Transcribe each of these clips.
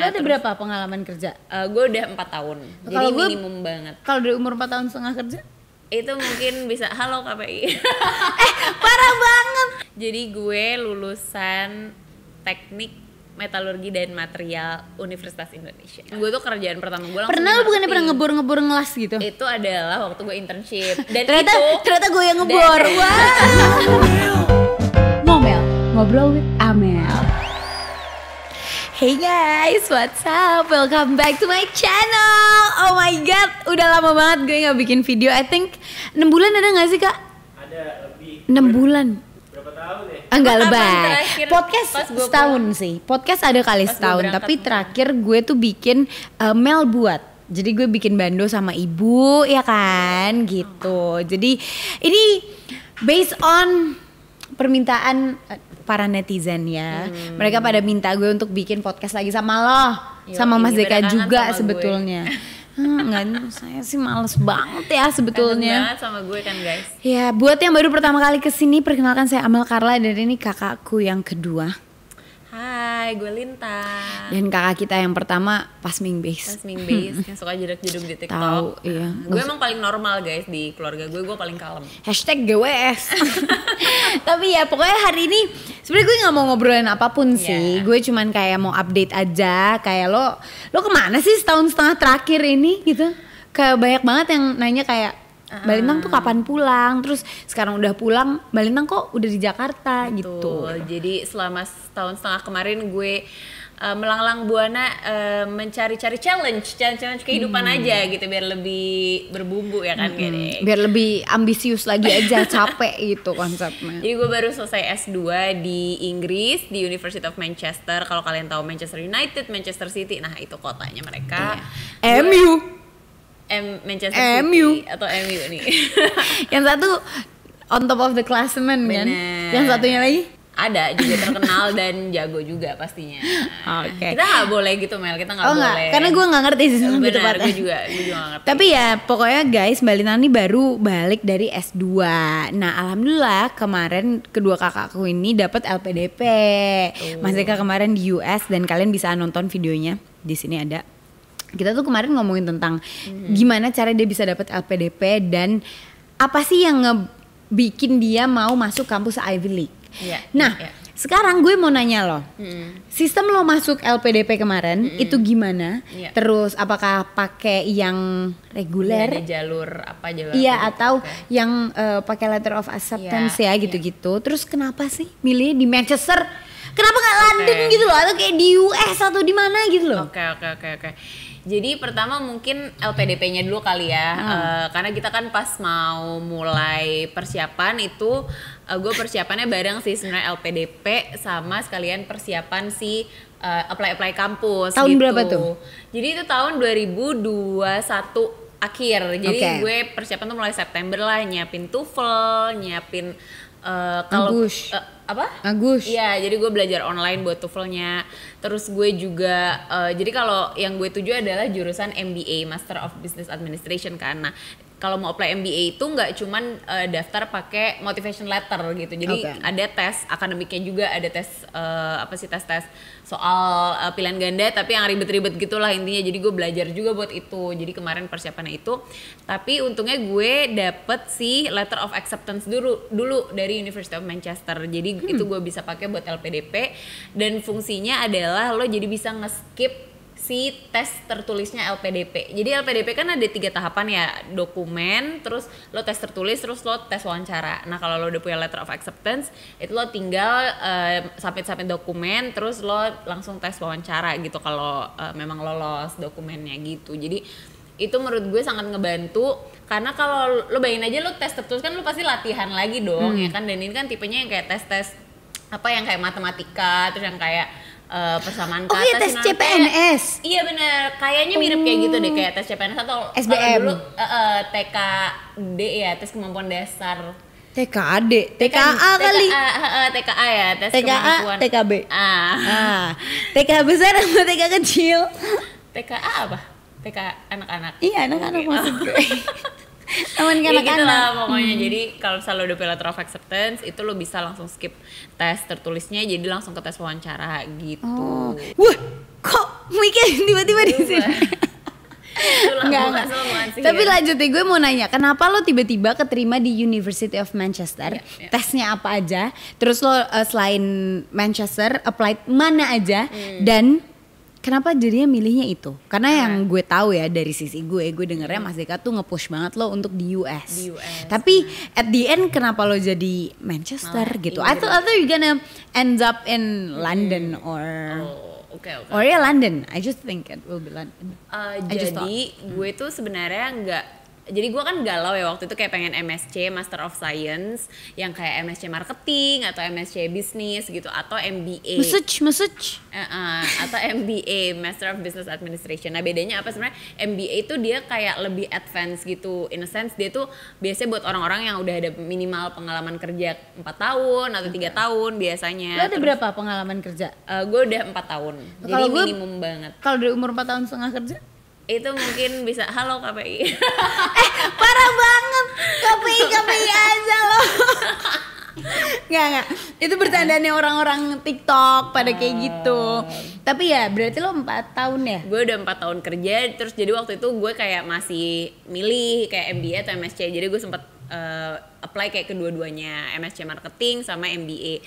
Lo ada berapa pengalaman kerja? Gue udah 4 tahun. Jadi minimum banget. Kalau dari umur 4 tahun setengah kerja? Itu mungkin bisa, halo KPI. Parah banget. Jadi gue lulusan teknik metalurgi dan material Universitas Indonesia. Gue tuh kerjaan pertama gue langsung Pernah lo bukannya pernah ngebor ngelas gitu? Itu adalah waktu gue internship. Dan ternyata gue yang ngebor. Ngomel, ngobrol with Amel. Hey guys, what's up? Welcome back to my channel. Oh my god, udah lama banget gue gak bikin video. I think 6 bulan ada gak sih kak? Ada lebih. 6 bulan. Berapa tahun ya? Enggak lebay. Podcast setahun sih. Podcast ada kali setahun. Tapi terakhir gue tuh bikin Mel buat. Jadi gue bikin bando sama ibu ya kan gitu. Jadi ini based on permintaan para netizen ya. Mereka pada minta gue untuk bikin podcast lagi sama lo. Sama Mas Deka juga sebetulnya. Enggak, saya sih males banget ya sebetulnya. Banget sama gue kan guys. Ya, buat yang baru pertama kali kesini, perkenalkan saya Amel Carla dan ini kakakku yang kedua. Hai, gue Linta. Dan kakak kita yang pertama Pasming Base. Pasming Base yang suka jeduk-jeduk di TikTok. Tahu, iya. Gue emang paling normal guys di keluarga gue paling kalem. Hashtag GWS. Tapi ya pokoknya hari ini sebenarnya gue nggak mau ngobrolin apapun sih. Gue cuman kayak mau update aja. Kayak lo kemana sih setahun setengah terakhir ini gitu? Kayak banyak banget yang nanya kayak Mbak Lintang tuh kapan pulang? Terus sekarang udah pulang, Mbak Lintang kok udah di Jakarta? Betul. Gitu. Jadi selama setahun setengah kemarin gue melanglang buana mencari-cari challenge kehidupan aja gitu biar lebih berbumbu ya kan kayak biar lebih ambisius lagi aja, capek gitu konsepnya. Jadi gue baru selesai S2 di Inggris di University of Manchester. Kalau kalian tahu Manchester United, Manchester City, nah itu kotanya mereka. MU. Manchester City atau MU nih. Yang satu on top of the classement kan. Yang satunya lagi ada juga terkenal dan jago juga pastinya. Oke. Kita nggak boleh gitu Mel, kita nggak boleh. Enggak, karena gue nggak ngerti sih sama gitu Benar, gue juga nggak ngerti. Tapi ya pokoknya guys, Mbak Lintang ini baru balik dari S2. Nah alhamdulillah kemarin kedua kakakku ini dapat LPDP. Mas Deka kemarin di US dan kalian bisa nonton videonya di sini ada. Kita tuh kemarin ngomongin tentang gimana cara dia bisa dapat LPDP dan apa sih yang ngebikin dia mau masuk kampus Ivy League. Sekarang gue mau nanya lo, sistem lo masuk LPDP kemarin itu gimana? Terus apakah pakai yang reguler? Ada jalur apa jalur? Iya atau yang pakai letter of acceptance ya gitu-gitu. Terus kenapa sih milih di Manchester? Kenapa nggak London gitu loh atau kayak di US atau di mana gitu loh? Oke. Jadi pertama mungkin LPDP-nya dulu kali ya, karena kita kan pas mau mulai persiapan itu, gue persiapannya bareng sih sebenarnya LPDP sama sekalian persiapan si apply kampus. Tahun gitu. Berapa tuh? Jadi itu tahun 2021 akhir, jadi gue persiapan tuh mulai September lah, nyiapin TOEFL, nyiapin Agus. Iya, jadi gue belajar online buat TOEFL-nya. Terus gue juga jadi kalau yang gue tuju adalah jurusan MBA, Master of Business Administration kan. Nah, kalau mau apply MBA itu nggak cuman daftar pakai motivation letter gitu. Jadi ada tes akademiknya juga, ada tes tes soal pilihan ganda tapi yang ribet-ribet gitulah intinya. Jadi gue belajar juga buat itu. Jadi kemarin persiapannya itu. Tapi untungnya gue dapet si letter of acceptance dulu dari University of Manchester. Jadi itu gue bisa pakai buat LPDP dan fungsinya adalah lo jadi bisa nge-skip si tes tertulisnya LPDP. Jadi LPDP kan ada 3 tahapan ya, dokumen, terus lo tes tertulis, terus lo tes wawancara. Nah kalau lo udah punya letter of acceptance, itu lo tinggal submit dokumen, terus lo langsung tes wawancara gitu kalau memang lolos dokumennya gitu. Jadi itu menurut gue sangat ngebantu karena kalau lo bayangin aja lo tes tertulis kan lo pasti latihan lagi dong ya kan, dan ini kan tipenya yang kayak tes apa yang kayak matematika, terus yang kayak persamaan kata. Iya tes CPNS. Iya bener, kayaknya mirip kayak gitu deh, kayak tes CPNS atau SBM. Dulu TKD ya, tes kemampuan dasar. TKD, TKA kali. TKA ya, tes TKA, kemampuan. TKB. TK besar sama TK kecil. TKA apa? TK anak-anak. Iya anak-anak maksud gue. Teman ya anak-anak. gitu lah pokoknya. Jadi kalau misalnya lo udah pilih letter of acceptance itu lo bisa langsung skip tes tertulisnya, jadi langsung ke tes wawancara gitu. Wah, kok mikir tiba-tiba di sini. Enggak. Tapi lanjut deh, gue mau nanya, kenapa lo tiba-tiba keterima di University of Manchester? Tesnya apa aja? Terus lo selain Manchester applied mana aja? Dan kenapa jadinya milihnya itu? Karena yang gue tahu ya dari sisi gue dengernya Mas Deka tuh nge-push banget lo untuk di US. Tapi at the end kenapa lo jadi Manchester gitu? I thought you gonna end up in London or Okay. Or ya London, I just think it will be London. Jadi gue tuh sebenarnya nggak, jadi gue kan galau ya waktu itu kayak pengen MSc Master of Science yang kayak MSc Marketing atau MSc Business gitu atau MBA. Message. Atau MBA Master of Business Administration. Nah bedanya apa sebenarnya? MBA itu dia kayak lebih advance gitu. In a sense dia tuh biasanya buat orang-orang yang udah ada minimal pengalaman kerja 4 tahun atau 3 tahun biasanya. Lo ada berapa pengalaman kerja? Gue udah 4 tahun. Jadi minimum banget. Kalau dari umur 4 tahun setengah kerja? Itu mungkin bisa, halo KPI. Parah banget, KPI aja loh. Nggak, itu bercandanya orang-orang TikTok pada kayak gitu. Tapi ya berarti lo 4 tahun ya? Gue udah 4 tahun kerja, terus jadi waktu itu gue kayak masih milih kayak MBA atau MSc. Jadi gue sempet apply kayak kedua-duanya, MSc Marketing sama MBA.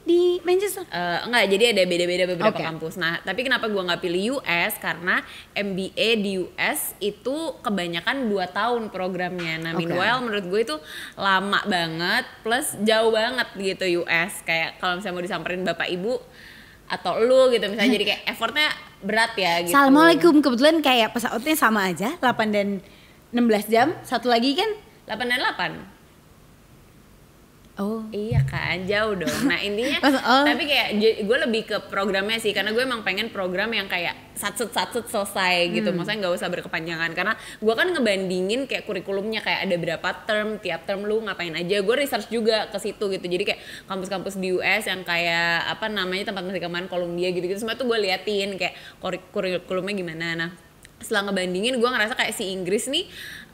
Di Manchester? Enggak, jadi ada beda-beda beberapa kampus. Nah, tapi kenapa gue nggak pilih US? Karena MBA di US itu kebanyakan 2 tahun programnya. Nah, meanwhile menurut gue itu lama banget, plus jauh banget gitu US. Kayak kalau misalnya mau disamperin bapak ibu atau lu gitu misalnya, jadi kayak effortnya berat ya gitu. Assalamualaikum, kebetulan kayak pesawatnya sama aja, 8 dan 16 jam. Satu lagi kan 8 dan 8. Oh iya kan, jauh dong. Nah intinya tapi kayak gue lebih ke programnya sih, karena gue emang pengen program yang kayak satset selesai gitu. Maksudnya nggak usah berkepanjangan, karena gue kan ngebandingin kayak kurikulumnya kayak ada berapa term, tiap term lu ngapain aja. Gue research juga ke situ gitu. Jadi kayak kampus-kampus di US yang kayak apa namanya tempat Mas Deka Columbia gitu-gitu semua tuh gue liatin kayak kurikulumnya gimana. Nah setelah ngebandingin gue ngerasa kayak si Inggris nih,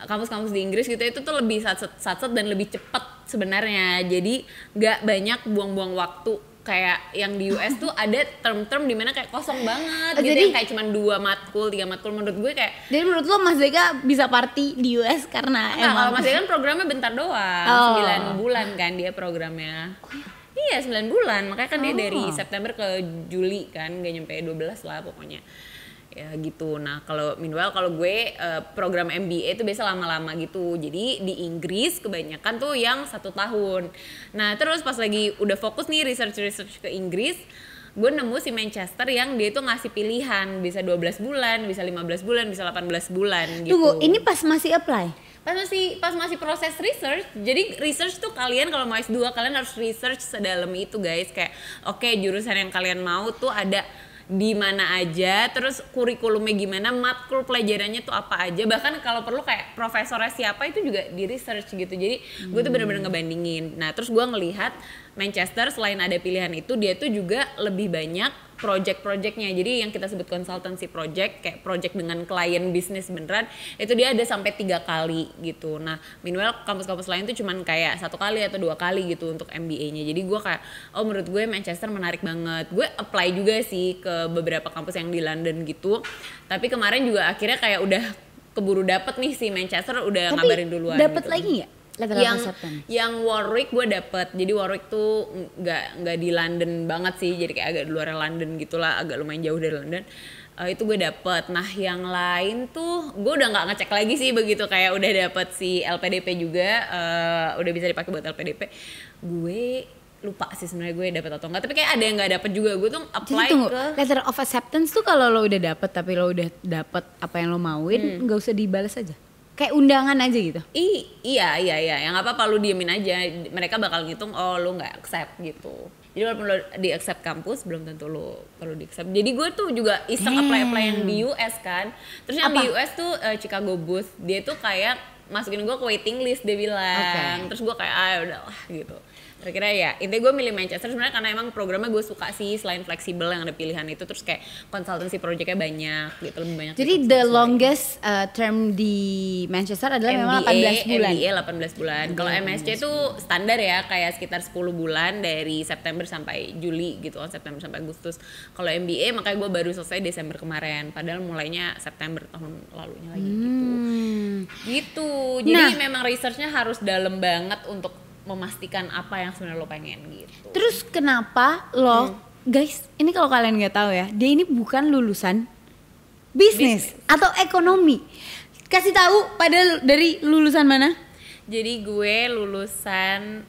kampus-kampus di Inggris gitu itu tuh lebih satset dan lebih cepet sebenarnya. Jadi nggak banyak buang-buang waktu kayak yang di US tuh ada term-term dimana kayak kosong banget gitu, jadi, yang kayak cuma 2 matkul 3 matkul. Menurut gue kayak, jadi menurut lo Mas Deka bisa party di US karena kalau Mas Deka kan programnya bentar doang, 9 bulan kan dia programnya. Iya 9 bulan, makanya kan dia dari September ke Juli kan, gak nyampe 12 lah pokoknya. Ya gitu. Nah kalau meanwhile kalau gue program MBA itu biasa lama-lama gitu. Jadi di Inggris kebanyakan tuh yang 1 tahun. Nah terus pas lagi udah fokus nih research ke Inggris, gue nemu si Manchester yang dia tuh ngasih pilihan, bisa 12 bulan, bisa 15 bulan, bisa 18 bulan gitu. Tunggu, ini pas masih apply? Pas masih proses research. Jadi research tuh kalian kalau mau S2 kalian harus research sedalam itu guys. Kayak oke, jurusan yang kalian mau tuh ada di mana aja, terus kurikulumnya gimana, matkul pelajarannya tuh apa aja, bahkan kalau perlu kayak profesornya siapa itu juga di research gitu. Jadi gue tuh bener-bener ngebandingin. Nah terus gue ngelihat Manchester selain ada pilihan itu, dia tuh juga lebih banyak project-projectnya. Jadi yang kita sebut consultancy project, kayak project dengan klien bisnis beneran, itu dia ada sampai 3 kali gitu. Nah meanwhile kampus-kampus lain tuh cuman kayak 1 kali atau 2 kali gitu untuk MBA-nya. Jadi gue kayak, oh menurut gue Manchester menarik banget. Gue apply juga sih ke beberapa kampus yang di London gitu. Tapi kemarin juga akhirnya kayak udah keburu dapet nih si Manchester, udah ngabarin duluan. Dapet gitu. Lagi nggak? Yang Warwick gue dapet. Jadi Warwick tuh nggak di London banget sih, jadi kayak agak di luar London gitulah, agak lumayan jauh dari London. Itu gue dapet. Nah yang lain tuh gue udah nggak ngecek lagi sih begitu kayak udah dapet si LPDP juga, udah bisa dipakai buat LPDP. Gue lupa sih sebenarnya gue dapet atau enggak, tapi kayak ada yang nggak dapet juga. Gue tuh apply ke letter of acceptance tuh kalau lo udah dapet tapi lo udah dapet apa yang lo mauin, nggak usah dibalas aja. Kayak undangan aja gitu. Iya, yang apa-apa lu diemin aja. Mereka bakal ngitung oh lu nggak accept gitu. Jadi walaupun lu di accept kampus belum tentu lu perlu di accept. Jadi gue tuh juga iseng apply yang di US kan. Terus yang di US tuh Chicago Booth, dia tuh kayak masukin gue ke waiting list dia bilang. Terus gue kayak udahlah gitu. Kira-kira ya, intinya gue milih Manchester sebenarnya karena emang programnya gue suka sih, selain fleksibel yang ada pilihan itu, terus kayak consultancy projectnya banyak gitu, lebih banyak. Jadi gitu, the sesuai. longest term di Manchester adalah memang 18 bulan. MBA 18 bulan. Kalau MSc itu standar ya, kayak sekitar 10 bulan dari September sampai Juli gitu kan, September sampai Agustus. Kalau MBA makanya gue baru selesai Desember kemarin, padahal mulainya September tahun lalunya lagi gitu. Gitu. Jadi memang researchnya harus dalam banget untuk memastikan apa yang sebenarnya lo pengen gitu. Terus kenapa lo, guys, ini kalau kalian nggak tahu ya, dia ini bukan lulusan bisnis atau ekonomi. Kasih tahu pada dari lulusan mana? Jadi gue lulusan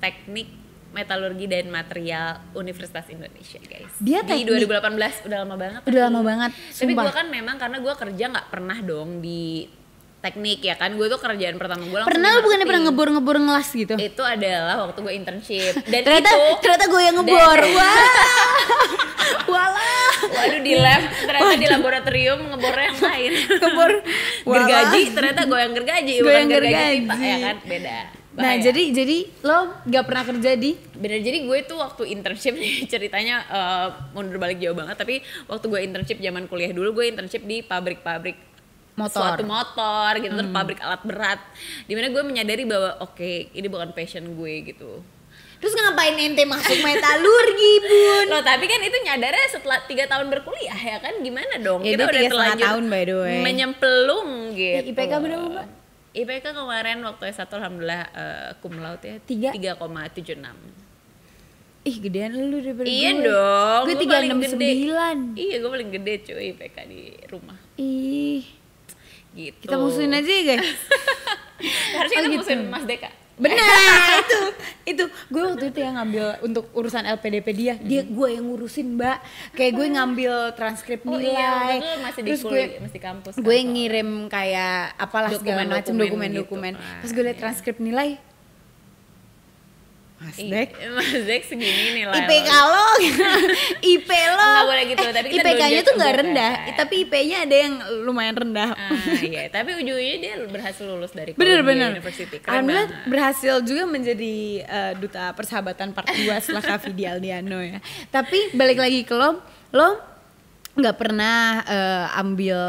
teknik metalurgi dan material Universitas Indonesia, guys. Dia di teknik. 2018, udah lama banget. Udah lama banget, Tapi sumpah. gue kan memang karena gue kerja nggak pernah dong di teknik ya kan, gue tuh kerjaan pertama gue langsung Pernah di lo bukannya pernah marketing. ngebor ngelas gitu? Itu adalah waktu gue internship dan Ternyata gue yang ngebor. Walah. Waduh, di lab ternyata di laboratorium ngebornya yang lain. Ngebor. Gergaji ternyata goyang gergaji, bukan Goyang gergaji gergaji. pipa ya kan, beda. Nah, Bahaya. jadi lo nggak pernah kerja di Bener, jadi gue tuh waktu internship nih ceritanya mundur balik jauh banget, tapi waktu gue internship zaman kuliah dulu, gue internship di pabrik-pabrik Motor. suatu motor gitu, terus pabrik alat berat, dimana gue menyadari bahwa oke, ini bukan passion gue gitu. Terus ngapain ente masuk metalurgi, Bun? Loh, tapi kan itu nyadarnya setelah 3 tahun berkuliah ya kan, gimana dong, Ya, kita dia udah 3,5 terlanjur tahun, by the way. menyemplung gitu. IPK berapa, Mbak? IPK kemarin waktu S1 alhamdulillah cum laude ya, 3,76. Ih, gedean lu daripada Iya gue. dong, Gue gua paling 369. Iya, gue paling gede cuy IPK di rumah Ih, gitu. kita musuhin aja ya, guys. Harusnya Oh, kita gitu. musuhin Mas Deka. Benar, itu gue waktu itu yang ngambil untuk urusan LPDP dia gue yang ngurusin, Mbak. Kayak gue ngambil transkrip Oh nilai. iya, waktu itu masih di Terus masih kampus. gue kan, ngirim kayak apalah segala macam dokumen-dokumen. gitu. Pas gue liat transkrip nilai, Mas Dek, Mas Dek segini nih lah. IPK lo, IP lo, Nggak boleh gitu, tapi kita IPK-nya don't tuh judge nggak a book, rendah, kan. tapi IP-nya ada yang lumayan rendah. Iya, tapi ujung-ujungnya dia berhasil lulus dari Bener. Columbia University. Keren Alhamdulillah banget. berhasil juga menjadi duta persahabatan part 2 setelah Kak Vidi Aldiano ya. Tapi balik lagi ke lo nggak pernah ambil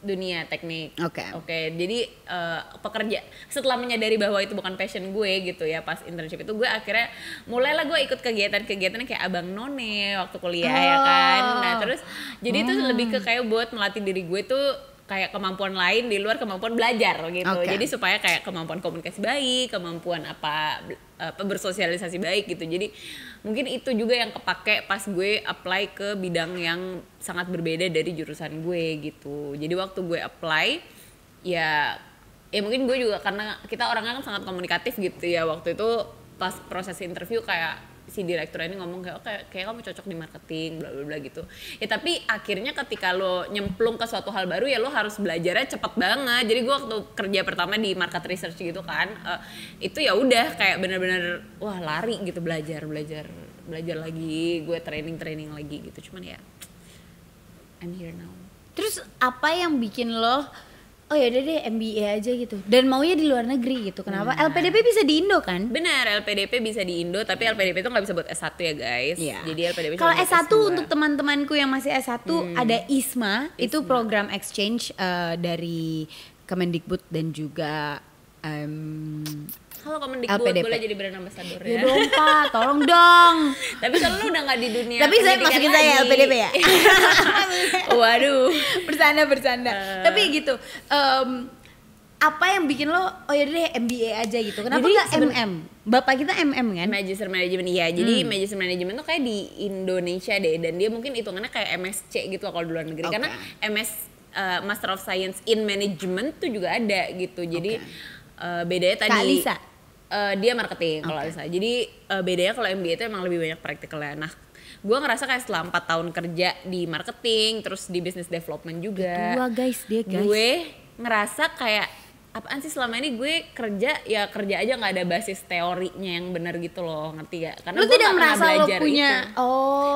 Dunia teknik. Oke. Jadi pekerja setelah menyadari bahwa itu bukan passion gue gitu ya, pas internship itu gue akhirnya mulailah gue ikut kegiatan-kegiatan kayak Abang None waktu kuliah ya kan. Nah, terus jadi itu lebih ke kayak buat melatih diri gue tuh kayak kemampuan lain di luar kemampuan belajar gitu. Oke. Jadi supaya kayak kemampuan komunikasi baik, kemampuan apa bersosialisasi baik gitu. Jadi mungkin itu juga yang kepake pas gue apply ke bidang yang sangat berbeda dari jurusan gue gitu. Jadi waktu gue apply ya mungkin gue juga karena kita orangnya kan sangat komunikatif gitu ya, waktu itu pas proses interview kayak si direktur ini ngomong kayak kayak kamu cocok di marketing bla bla bla gitu. Ya tapi akhirnya ketika lo nyemplung ke suatu hal baru ya lo harus belajarnya cepet banget. Jadi gue waktu kerja pertama di market research gitu kan, itu ya udah kayak bener-bener wah lari gitu, belajar lagi, gue training lagi gitu. Cuman ya I'm here now. Terus apa yang bikin lo oh ya deh MBA aja gitu dan maunya di luar negeri gitu? Kenapa? LPDP bisa di Indo kan? Benar, LPDP bisa di Indo, tapi LPDP itu nggak bisa buat S1 ya guys. Iya. Jadi LPDP Kalau cuma buat S1 S2. untuk teman-temanku yang masih S1 ada ISMA, itu program exchange dari Kemendikbud dan juga Kalau Kemendikbud LPDP. boleh jadi brand ambassador ya ya. dong Pak, tolong dong. Tapi kalau lu udah nggak di dunia Tapi saya pendidikan masukin saya lagi. LPDP ya. Waduh. bercanda. Tapi gitu, apa yang bikin lo oh ya deh MBA aja gitu? Kenapa Jadi nggak MM? Bapak kita MM kan? Magister Management iya. Jadi Magister Management tuh kayak di Indonesia deh, dan dia mungkin hitungannya kayak MSc gitu loh kalau di luar negeri. Oke. Karena Master of Science in Management tuh juga ada gitu. Jadi bedanya tadi Kak Lisa? Dia marketing kalau Alisa. Jadi bedanya kalau MBA itu emang lebih banyak praktikalnya. Nah, gue ngerasa kayak setelah 4 tahun kerja di marketing, terus di business development juga. Tua guys dia guys. Gue ngerasa kayak apaan sih selama ini gue kerja aja nggak ada basis teorinya yang benar gitu loh, ngerti gak? Karena Lu gue tidak nggak pernah merasa lo belajar punya itu.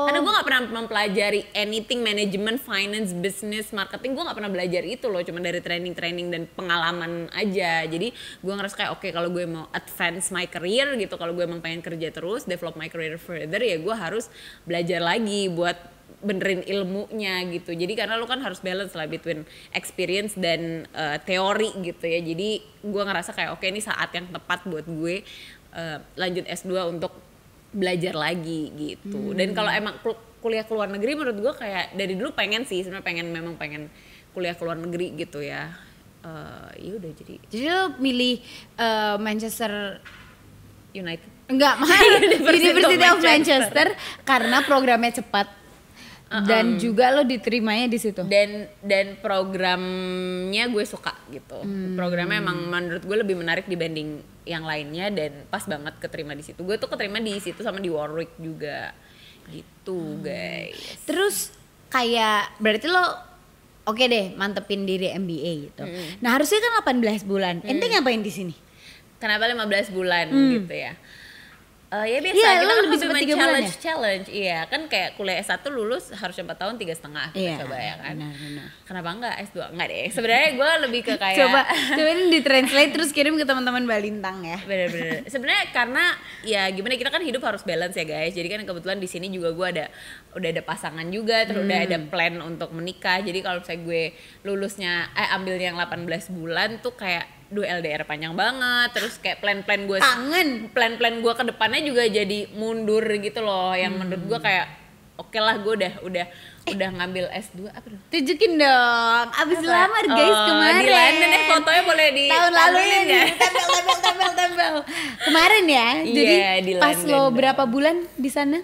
Karena gue nggak pernah mempelajari anything management, finance, business, marketing. Gue nggak pernah belajar itu loh, cuma dari training dan pengalaman aja. Jadi gue ngerasa kayak oke, kalau gue mau advance my career gitu, kalau gue emang pengen kerja terus, develop my career further, ya gue harus belajar lagi buat benerin ilmunya gitu. Jadi karena lu kan harus balance lah between experience dan teori gitu ya. Jadi gue ngerasa kayak oke, ini saat yang tepat buat gue lanjut S2 untuk belajar lagi gitu. Dan kalau emang kuliah ke luar negeri, menurut gue kayak dari dulu pengen sih, sebenarnya pengen kuliah ke luar negeri gitu ya. Ya udah jadi lo milih Manchester United. Enggak, University of Manchester karena programnya cepat. Dan juga lo diterimanya di situ. Dan programnya gue suka gitu. Programnya emang menurut gue lebih menarik dibanding yang lainnya dan pas banget keterima di situ. Gue tuh keterima di situ sama di Warwick juga gitu, guys. Terus kayak berarti lo oke deh mantepin diri MBA gitu. Nah, harusnya kan 18 bulan. Ente ngapain di sini? Kenapa 15 bulan gitu ya? Ya biasa, Iya, kita lo kan lebih hobi cepat main 3 bulan ya? challenge, iya kan kayak kuliah S1 lulus harusnya 4 tahun 3,5 Iya, coba ya kan. Benar. Kenapa enggak S2? Enggak deh, sebenarnya gue lebih ke kayak Coba ini ditranslate terus kirim ke teman-teman Balintang ya. bener-bener. Sebenarnya karena ya gimana, kita kan hidup harus balance ya guys. Jadi kan kebetulan di sini juga gue udah ada pasangan juga, terus udah ada plan untuk menikah. Jadi kalau misalnya gue lulusnya ambilnya yang 18 bulan tuh kayak LDR panjang banget, terus kayak plan-plan gue ke depannya juga jadi mundur gitu loh, yang menurut gue kayak oke lah, gue udah ngambil S2 apa dong? Tunjukin dong, abis lamar guys kemarin. Di London deh, fotonya boleh di tahun lalu ya, ya. tempel. Kemarin ya, jadi Iya, di pas London. lo berapa bulan di sana?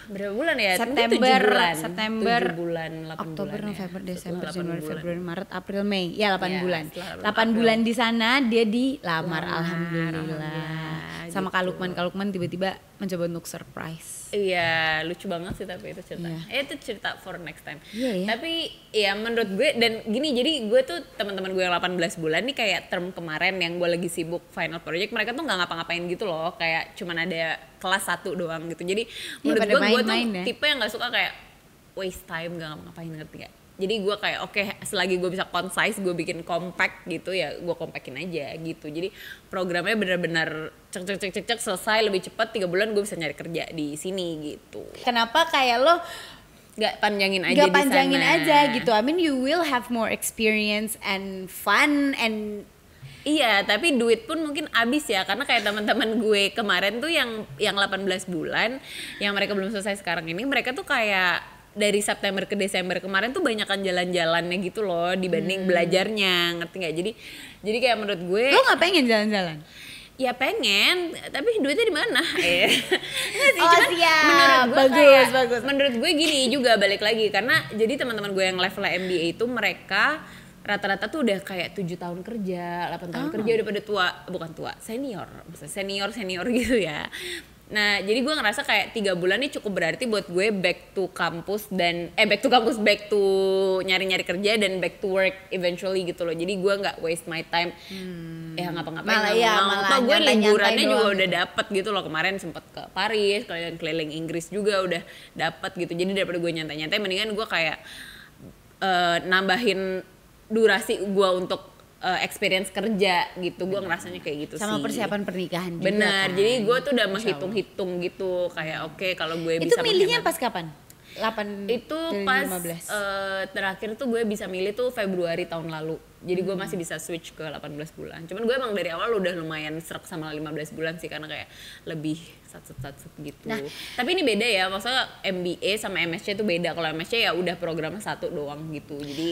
Berapa bulan ya? September, 7 bulan, 8 Oktober, bulan November, ya. Desember, 8 Januari, bulan. Februari, Maret, April, Mei. Ya 8 Ya, bulan. setelah 8 April. bulan di sana dia dilamar, alhamdulillah. Alhamdulillah, Sama gitu. Kalukman tiba-tiba mencoba untuk surprise. Iya, lucu banget sih tapi itu cerita. Iya. Itu cerita for next time. Iya, ya. Tapi ya menurut gue, dan gini, jadi gue tuh teman-teman gue yang 18 bulan nih kayak term kemarin yang gue lagi sibuk final project, mereka tuh nggak ngapa-ngapain gitu loh, kayak cuman ada kelas 1 doang gitu. Jadi menurut pada gue tuh main-main ya. tipe yang nggak suka kayak waste time, nggak ngapa-ngapain, ngerti gak? Jadi gue kayak oke, selagi gue bisa concise, gue bikin compact gitu ya, gue compactin aja gitu. Jadi programnya benar-benar cek selesai lebih cepat, 3 bulan gue bisa nyari kerja di sini gitu. Kenapa kayak lo Gak panjangin aja gak di panjangin sana. aja gitu? I mean you will have more experience and fun and Iya, tapi duit pun mungkin habis ya, karena kayak teman-teman gue kemarin tuh yang 18 bulan yang mereka belum selesai sekarang ini, mereka tuh kayak dari September ke Desember kemarin tuh banyakan jalan-jalannya gitu loh dibanding belajarnya, ngerti nggak? Jadi kayak menurut gue lo gak pengen jalan-jalan? ya pengen, tapi duitnya di mana? Nggak sih, Oh, cuman siap. menurut gue Bagus. menurut gue gini juga, balik lagi karena jadi teman-teman gue yang level MBA itu mereka rata-rata tuh udah kayak 7 tahun kerja, 8 tahun kerja, udah pada tua, bukan tua, senior gitu ya. Nah, jadi gue ngerasa kayak 3 bulan ini cukup berarti buat gue back to back to nyari-nyari kerja dan back to work eventually gitu loh. Jadi gue nggak waste my time ya ngapa-ngapain. Malah Gue nyantai-nyantai liburannya juga doang udah gitu. dapet gitu loh, kemarin sempet ke Paris, keliling Inggris juga udah dapet gitu. Jadi daripada gue nyantai-nyantai, mendingan gue kayak nambahin durasi gue untuk experience kerja gitu. Gue ngerasanya kayak gitu Sama sih. persiapan pernikahan juga. Benar, kan? jadi gue tuh udah menghitung-hitung gitu, kayak oke, kalau gue Itu bisa milihnya menghemat. pas kapan? 8 Itu dari pas 15. terakhir tuh gue bisa milih tuh Februari tahun lalu. Jadi gue masih bisa switch ke 18 bulan. Cuman gue emang dari awal udah lumayan serak sama 15 bulan sih, karena kayak lebih satset gitu. Nah. Tapi ini beda ya, maksudnya MBA sama MSc itu beda. Kalau MSc ya udah programnya 1 doang gitu. Jadi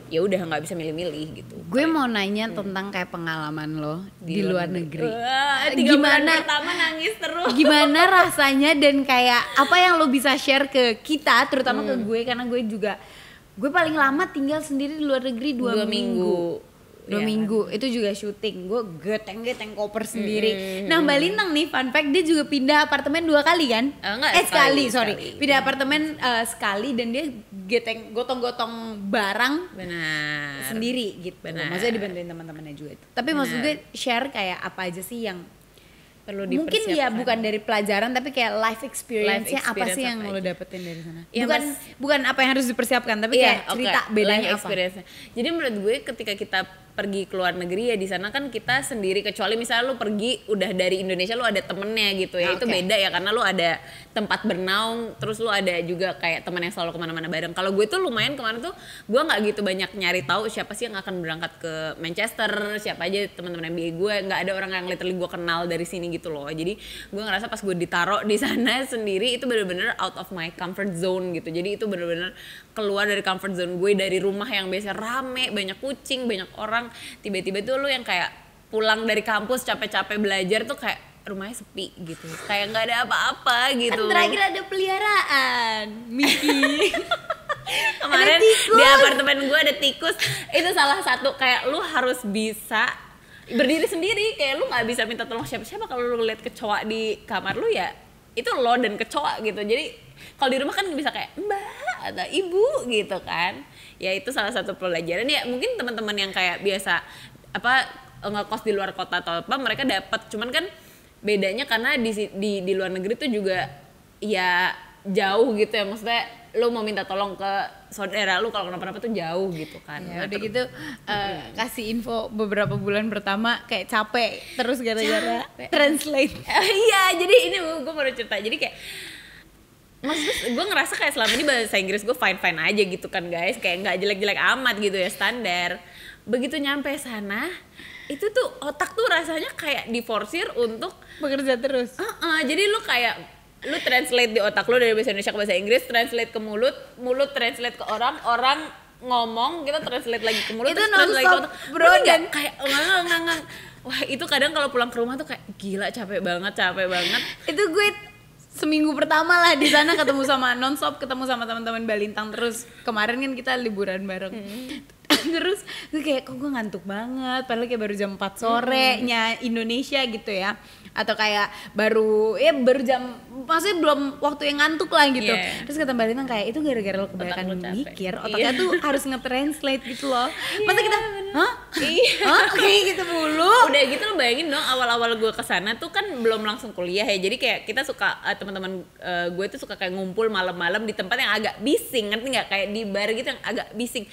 ya udah nggak bisa milih-milih gitu. Gue mau nanya tentang kayak pengalaman lo di luar negeri. Wah, 3 bulan pertama nangis terus. Gimana rasanya dan kayak apa yang lo bisa share ke kita, terutama ke gue, karena gue paling lama tinggal sendiri di luar negeri 2 minggu. 2 minggu itu juga syuting, gue geteng koper sendiri. Nah Mbak Lintang nih fun fact, dia juga pindah apartemen 2 kali kan? Sekali. Pindah apartemen sekali, dan dia gotong-gotong barang sendiri gitu. Maksudnya dibantuin teman-temannya juga itu. Tapi maksud gue share kayak apa aja sih yang perlu mungkin ya bukan dari pelajaran, tapi kayak life experience-nya apa sih yang lo dapetin dari sana? Ya, bukan apa yang harus dipersiapkan, tapi kayak cerita bedanya apa? Jadi menurut gue ketika kita pergi ke luar negeri ya, di sana kan kita sendiri, kecuali misalnya lu pergi udah dari Indonesia, lu ada temennya gitu ya, itu beda ya, karena lu ada tempat bernaung, terus lu ada juga kayak teman yang selalu kemana-mana bareng. Kalau gue tuh lumayan kemarin tuh gue nggak gitu banyak nyari tahu siapa sih yang akan berangkat ke Manchester, siapa aja teman-teman MBA gue, nggak ada orang yang literally gue kenal dari sini gitu loh. Jadi gue ngerasa pas gue ditaruh di sana sendiri itu bener-bener out of my comfort zone gitu. Jadi itu bener-bener keluar dari comfort zone gue, dari rumah yang biasa rame, banyak kucing, banyak orang, tiba-tiba tuh lu yang kayak pulang dari kampus capek-capek belajar tuh kayak rumahnya sepi gitu, kayak nggak ada apa-apa gitu. Kan terakhir ada peliharaan Mickey. Kemarin di apartemen gue ada tikus. Itu salah satu kayak lu harus bisa berdiri sendiri, kayak lu nggak bisa minta tolong siapa-siapa. Kalau lu lihat kecoa di kamar lu ya itu lo dan kecoa gitu. Jadi kalau di rumah kan bisa kayak mbak atau ibu gitu kan. Ya itu salah satu pelajaran ya. Mungkin teman-teman yang kayak biasa apa ngekos di luar kota atau apa, mereka dapat. Cuman kan bedanya karena di luar negeri tuh juga ya jauh gitu ya, maksudnya lu mau minta tolong ke saudara lu kalau kenapa-napa tuh jauh gitu kan. Ya udah gitu kasih info beberapa bulan pertama kayak capek terus gara-gara translate. Iya, jadi ini gue baru cerita. Jadi kayak maksudnya gue ngerasa kayak selama ini bahasa Inggris gue fine-fine aja gitu kan guys, kayak nggak jelek-jelek amat gitu ya, standar. Begitu nyampe sana itu tuh otak tuh rasanya kayak diforsir untuk bekerja terus. Jadi lu kayak lu translate di otak lu dari bahasa Indonesia ke bahasa Inggris, translate ke mulut translate ke orang ngomong, kita translate lagi ke mulut, itu translate lagi ke otak. Bro, dan kayak ngang. Wah itu kadang kalau pulang ke rumah tuh kayak gila capek banget. Itu gue seminggu pertama lah di sana ketemu sama nonstop, ketemu sama teman-teman Balintang terus. Kemarin kan kita liburan bareng. Terus gue kayak kok gue ngantuk banget, padahal kayak baru jam 4 sorenya Indonesia gitu ya, atau kayak baru jam, maksudnya belum waktu yang ngantuk lah gitu. Terus kata Mbak Lintang kayak itu gara-gara lo kebanyakan mikir, otaknya tuh harus nge-translate gitu loh. Masa kita kayak gitu mulu. Udah gitu lo bayangin dong, awal-awal gue kesana tuh kan belum langsung kuliah ya, jadi kayak kita suka teman-teman gue tuh suka kayak ngumpul malam-malam di tempat yang agak bising, ngerti nggak, kayak di bar gitu yang agak bising.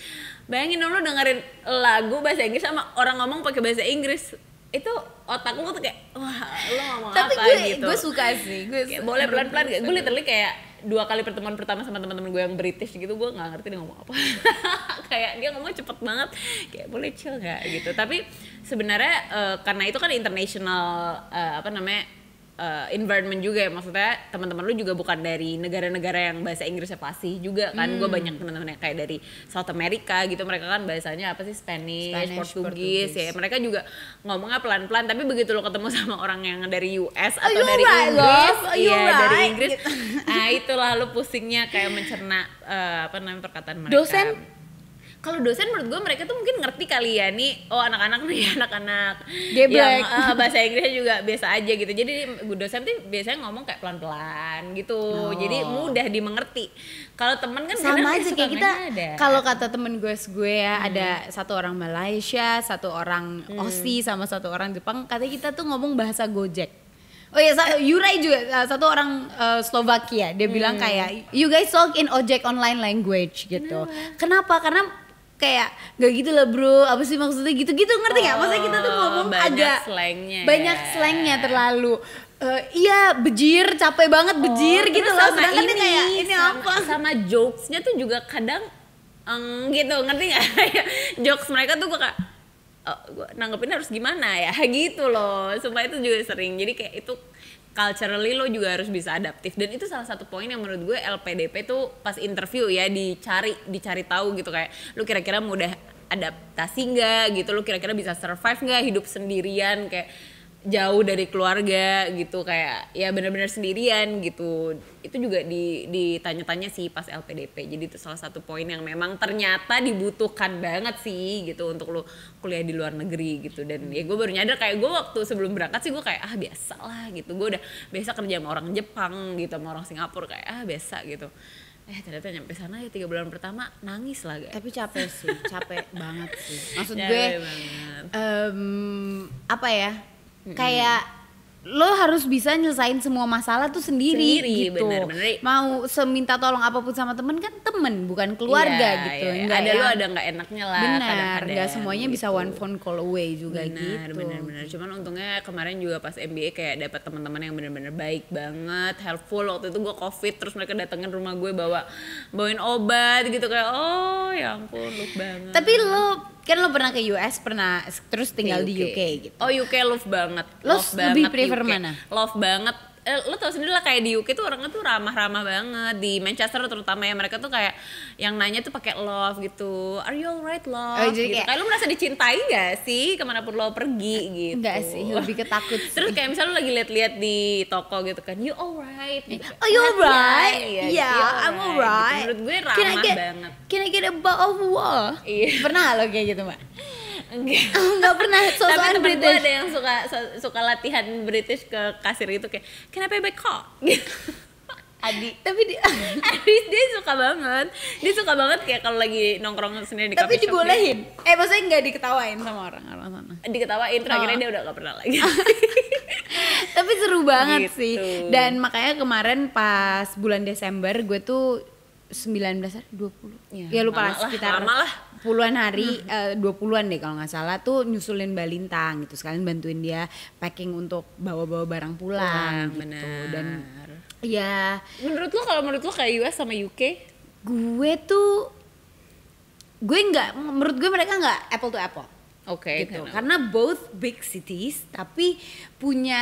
Bayangin dong lo dengerin lagu bahasa Inggris sama orang ngomong pakai bahasa Inggris, itu otak lo tuh kayak wah lo ngomong tapi apa gitu. Tapi gue suka sih, boleh pelan-pelan gak? Gue literally kayak 2 kali pertemuan pertama sama teman-teman gue yang British gitu, gue nggak ngerti dia ngomong apa. Kayak dia ngomong cepet banget, kayak boleh chill nggak gitu. Tapi sebenarnya karena itu kan international environment juga ya, maksudnya teman-teman lu juga bukan dari negara-negara yang bahasa Inggrisnya fasih juga kan. Gue banyak teman-teman yang kayak dari South America gitu, mereka kan bahasanya apa sih, Spanish, Portugis ya, mereka juga ngomongnya pelan-pelan. Tapi begitu lo ketemu sama orang yang dari US atau dari Inggris, dari Inggris, nah itulah lu pusingnya kayak mencerna perkataan mereka. Dosen? Kalau dosen menurut gue mereka tuh mungkin ngerti kali ya nih, anak-anak Geblek. yang bahasa Inggrisnya juga biasa aja gitu. Jadi dosen tuh biasanya ngomong kayak pelan-pelan gitu, jadi mudah dimengerti. Kalau temen kan sama aja kayak kita, kalau kata temen gue ya, ada satu orang Malaysia, satu orang Aussie, sama satu orang Jepang, katanya kita tuh ngomong bahasa Gojek. Oh ya, Yurai juga, satu orang Slovakia, dia bilang kayak you guys talk in ojek online language gitu. Kenapa? Karena kayak gak gitu lah bro, apa sih maksudnya gitu-gitu, ngerti gak? Maksudnya kita tuh ngomong agak banyak slangnya terlalu. Iya bejir, capek banget bejir gitu loh. Sedangkan ini kayak ini apa? Sama jokesnya tuh juga kadang gitu, ngerti gak? Jokes mereka tuh gue kayak gue nanggepin harus gimana ya gitu loh. Sumpah itu juga sering, jadi kayak itu culturally lo juga harus bisa adaptif. Dan itu salah satu poin yang menurut gue LPDP tuh pas interview ya dicari tahu gitu, kayak lu kira-kira mudah adaptasi nggak gitu, lu kira-kira bisa survive nggak hidup sendirian, kayak jauh dari keluarga gitu, kayak ya benar-benar sendirian gitu. Itu juga ditanya-tanya sih pas LPDP. Jadi itu salah satu poin yang memang ternyata dibutuhkan banget sih gitu untuk lo kuliah di luar negeri gitu. Dan ya gue baru nyadar, kayak gue waktu sebelum berangkat sih gue kayak biasa lah gitu, gue udah biasa kerja sama orang Jepang gitu, sama orang Singapura, kayak biasa gitu. Ternyata nyampe sana ya 3 bulan pertama nangis lah guys. Tapi capek sih, capek banget sih. Maksud Capek gue banget. apa ya? Kayak lo harus bisa nyelesain semua masalah tuh sendiri gitu. Bener. Mau seminta tolong apapun sama temen kan temen, bukan keluarga gitu. Iya. Enggak Ada yang, lo ada nggak enaknya lah. benar, kadang-kadang nggak semuanya gitu. bisa one phone call away juga Benar, gitu. benar. Cuman untungnya kemarin juga pas MBA kayak dapat teman-teman yang benar-benar baik banget, helpful. Waktu itu gue COVID, terus mereka datengin rumah gue bawain obat gitu, kayak oh ya ampun, love banget. Tapi lo pernah ke US, pernah terus tinggal di UK gitu. Oh UK love banget. Lo Love lebih banget prefer UK. mana? Love banget. Lo tau sendiri lah, kayak di UK tuh orangnya tuh ramah-ramah banget. Di Manchester terutama ya, mereka tuh kayak yang nanya tuh pakai love gitu. Are you alright love? Oh, jadi gitu. Kayak lo merasa dicintai gak sih kemanapun lo pergi gitu. Enggak sih, lebih ketakut sih. Terus kayak misalnya lo lagi lihat-lihat di toko gitu kan, you alright gitu. Oh, you alright? Iya, Yeah, you I'm alright. Gitu. Menurut gue Can I ramah get- banget. Can I get a bowl of wall? Iya. Pernah gak lo kayak gitu, Mbak? Enggak. Enggak pernah, Tapi sosokan temen gue British. ada yang suka latihan British ke kasir gitu, kayak can I pay by card? Adi. Tapi Dia suka banget. Dia suka banget kayak kalau lagi nongkrong sendiri di tapi coffee shop. dibolehin. Maksudnya enggak diketawain sama orang-orang sana. Diketawain, terus akhirnya dia udah gak pernah lagi. Tapi seru banget Gitu. sih. Dan makanya kemarin pas bulan Desember gue tuh 19 hari 20. Ya lupa lah, lama lah, sekitar lama lah. puluhan hari, 20-an deh kalau nggak salah tuh nyusulin Mbak Lintang gitu, sekalian bantuin dia packing untuk bawa-bawa barang pulang gitu. bener. Dan ya menurut lo kayak US sama UK? menurut gue mereka nggak apple to apple. Oke, Gitu. kenapa? Karena both big cities tapi punya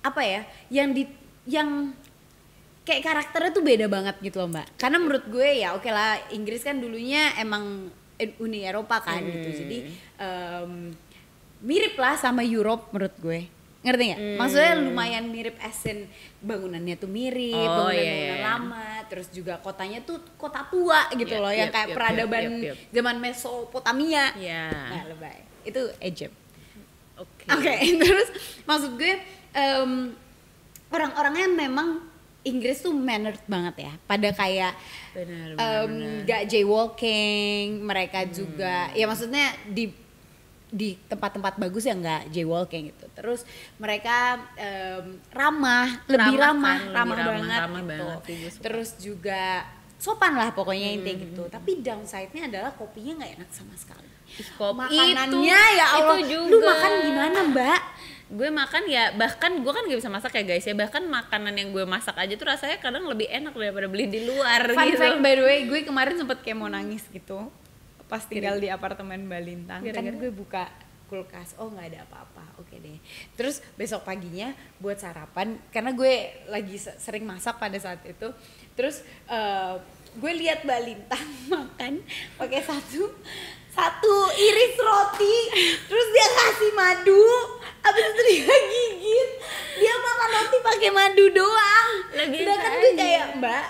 apa ya, yang kayak karakternya tuh beda banget gitu loh, Mbak. Karena menurut gue ya oke lah, Inggris kan dulunya emang Uni Eropa kan gitu. Jadi mirip lah sama Europe menurut gue. Ngerti nggak? Maksudnya lumayan mirip, esen bangunannya tuh mirip, bangunan-bangunan iya. lama, terus juga kotanya tuh kota tua gitu loh, yang kayak peradaban yep. zaman Mesopotamia. Iya. Nah, lebay. Itu Egypt. Oke. Oke, terus maksud gue orang-orangnya memang Inggris tuh mannered banget ya. Pada kayak Benar. gak jaywalking, mereka juga ya maksudnya di tempat-tempat bagus ya nggak jaywalking gitu. Terus mereka ramah, lebih ramah banget ramah gitu. banget sih, gue suka. Terus juga sopan lah pokoknya intinya gitu. Tapi downside-nya adalah kopinya nggak enak sama sekali. Kopi Makanannya itu, ya Allah, itu juga. lu makan gimana, Mbak? Gue makan ya, bahkan gue kan gak bisa masak ya guys ya, bahkan makanan yang gue masak aja tuh rasanya kadang lebih enak daripada beli di luar. Fun gitu. fact by the way, gue kemarin sempet kayak mau nangis gitu pas tinggal di apartemen Mbak Lintang. Kan Gara-gara? gue buka kulkas, oh nggak ada apa-apa, oke deh. Terus besok paginya buat sarapan, karena gue lagi sering masak pada saat itu. Terus gue lihat Mbak Lintang makan pakai satu iris roti, terus dia kasih madu, habis itu dia gigit, dia makan roti pakai madu doang. Lagi Sedangkan gue kayak, Mbak,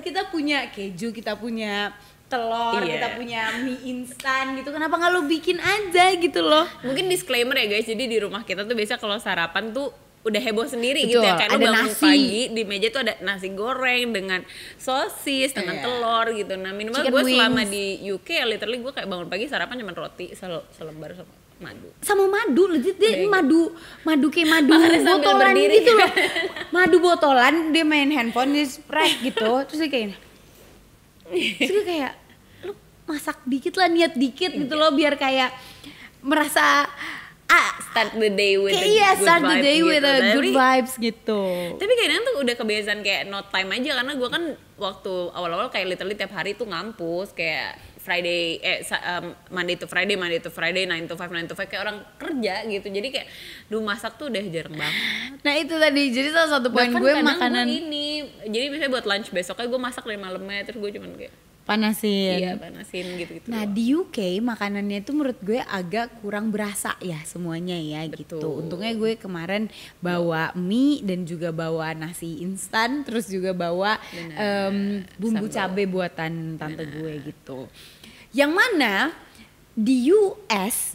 kita punya keju, kita punya telur, Iya. kita punya mie instan gitu, kenapa nggak lo bikin aja gitu loh? Mungkin disclaimer ya guys, jadi di rumah kita tuh biasa kalau sarapan tuh udah heboh sendiri gitu Betul, ya, kayak lu ada bangun nasi. pagi di meja tuh ada nasi goreng dengan sosis, dengan Iya. telur gitu. Nah minimal Chicken gue selama wings. di UK ya literally gue kayak bangun pagi sarapan cuma roti selembar sama madu. Sama madu, legit dia madu kayak madu Makannya sambil botolan berdiri. gitu loh. Madu botolan, dia main handphone, dia sprite gitu, terus dia kayak gini. Terus gue kayak, lu masak dikit lah, niat dikit gitu loh, biar kayak merasa Start the day with kayak a iya, good start the vibe day gitu. with a good Tapi- vibes gitu. Tapi kadang tuh udah kebiasaan kayak no time aja, karena gue kan waktu awal-awal kayak literally tiap hari tuh ngampus kayak Monday to Friday 9 to 5 kayak orang kerja gitu. Jadi kayak masak tuh udah jarang banget. Nah itu tadi, jadi salah satu poin Bahkan gue kadang makanan gue ini, jadi misalnya buat lunch besoknya gue masak dari malamnya, terus gue cuman kayak Panasin. Iya, panasin gitu-gitu. Nah di UK makanannya itu menurut gue agak kurang berasa ya semuanya ya gitu. Betul. Untungnya gue kemarin bawa mie dan juga bawa nasi instan, terus juga bawa bumbu Sambal. cabai buatan tante gue gitu. Yang mana di US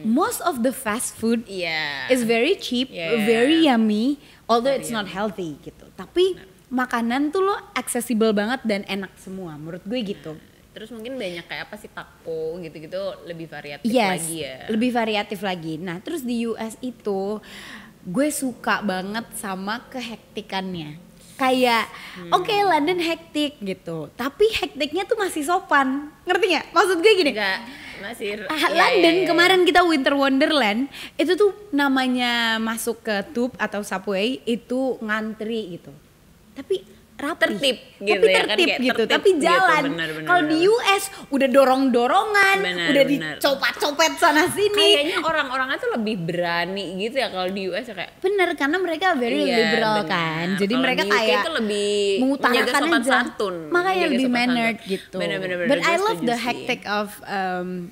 most of the fast food Iya. is very cheap, Yeah. very yummy, although Very it's not healthy gitu. Tapi makanan tuh lo accessible banget dan enak semua menurut gue gitu. Terus mungkin banyak kayak apa sih, taco gitu-gitu, lebih variatif Yes, lagi ya. lebih variatif lagi. Nah, terus di US itu gue suka banget sama kehektikannya. Kayak oke, London hektik gitu, tapi hektiknya tuh masih sopan. Ngerti nggak? Maksud gue gini. Enggak, masih London kemarin kita Winter Wonderland itu tuh namanya masuk ke tube atau subway itu ngantri gitu. Tapi rapi, Tertib gitu tapi ya kan, tertib kayak gitu, tertib tapi gitu, jalan. benar. Kalau di US udah dorong-dorongan, Benar, udah benar. dicopet-copet sana sini. Kayaknya orang-orangnya tuh lebih berani gitu ya kalau di US ya, kayak Bener, karena mereka very iya, liberal benar. kan. Jadi Kalau mereka di UK kayak tuh lebih menjaga mengutarakan sopan aja. santun, Makanya menjaga lebih sopan mannered santun. gitu. Bener, But gue I love setuju the sih. hectic of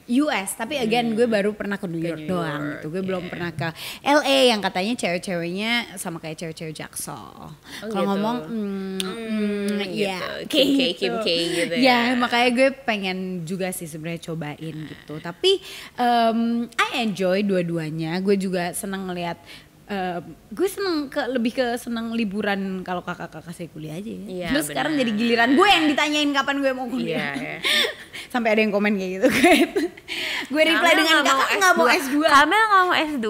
US. Tapi again gue baru pernah ke New York New doang York, gitu. Gue belum yeah. pernah ke LA yang katanya cewek-ceweknya sama kayak cewek-cewek Jaksel. Kalau gitu. ngomong ya Kim K gitu ya. Makanya gue pengen juga sih sebenarnya cobain gitu. Tapi I enjoy dua-duanya. Gue juga seneng ngeliat. Gue lebih ke seneng liburan kalau kakak-kakak saya kuliah aja ya. Iya, Terus sekarang benar. jadi giliran gue yang ditanyain kapan gue mau kuliah. Iya, iya. Sampai ada yang komen kayak gitu. Gue reply Kamel dengan kakak nggak mau S2. Kamel nggak mau S2.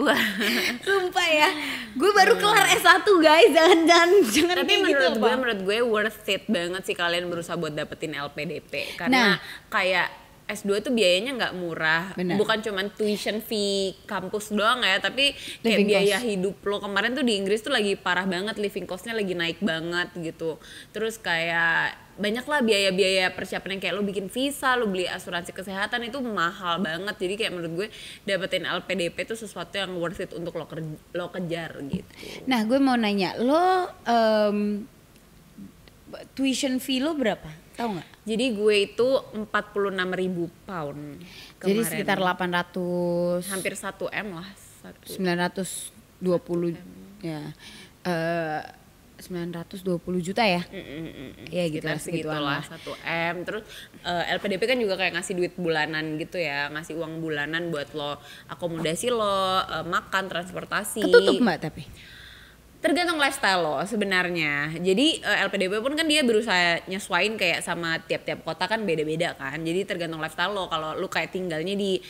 Sumpah ya. Gue baru kelar S1 guys. Jangan Tapi kayak gitu, Bang. menurut gue worth it banget sih kalian berusaha buat dapetin LPDP, Nah. karena kayak S2 tuh biayanya nggak murah. Benar. Bukan cuman tuition fee kampus doang ya, tapi kayak Living biaya cost. hidup lo. Kemarin tuh di Inggris tuh lagi parah banget, living costnya lagi naik banget gitu. Terus kayak banyak lah biaya-biaya persiapan yang kayak lo bikin visa, lo beli asuransi kesehatan itu mahal banget. Jadi kayak menurut gue dapetin LPDP itu sesuatu yang worth it untuk lo kejar gitu. Nah gue mau nanya, lo tuition fee lo berapa? Tahu nggak? Jadi gue itu 46.000 pound kemarin. Jadi sekitar 800, hampir 1 M lah. 920 ya. 920 juta ya? Iya gitu lah, segituan segitulah lah. 1 M. Terus LPDP kan juga kayak ngasih duit bulanan gitu ya, ngasih uang bulanan buat lo akomodasi lo, makan, transportasi. Ketutup mbak tapi? Tergantung lifestyle lo sebenarnya. Jadi LPDP pun kan dia berusaha nyesuain kayak sama tiap-tiap kota kan beda-beda kan. Jadi tergantung lifestyle lo. Kalau lo kayak tinggalnya di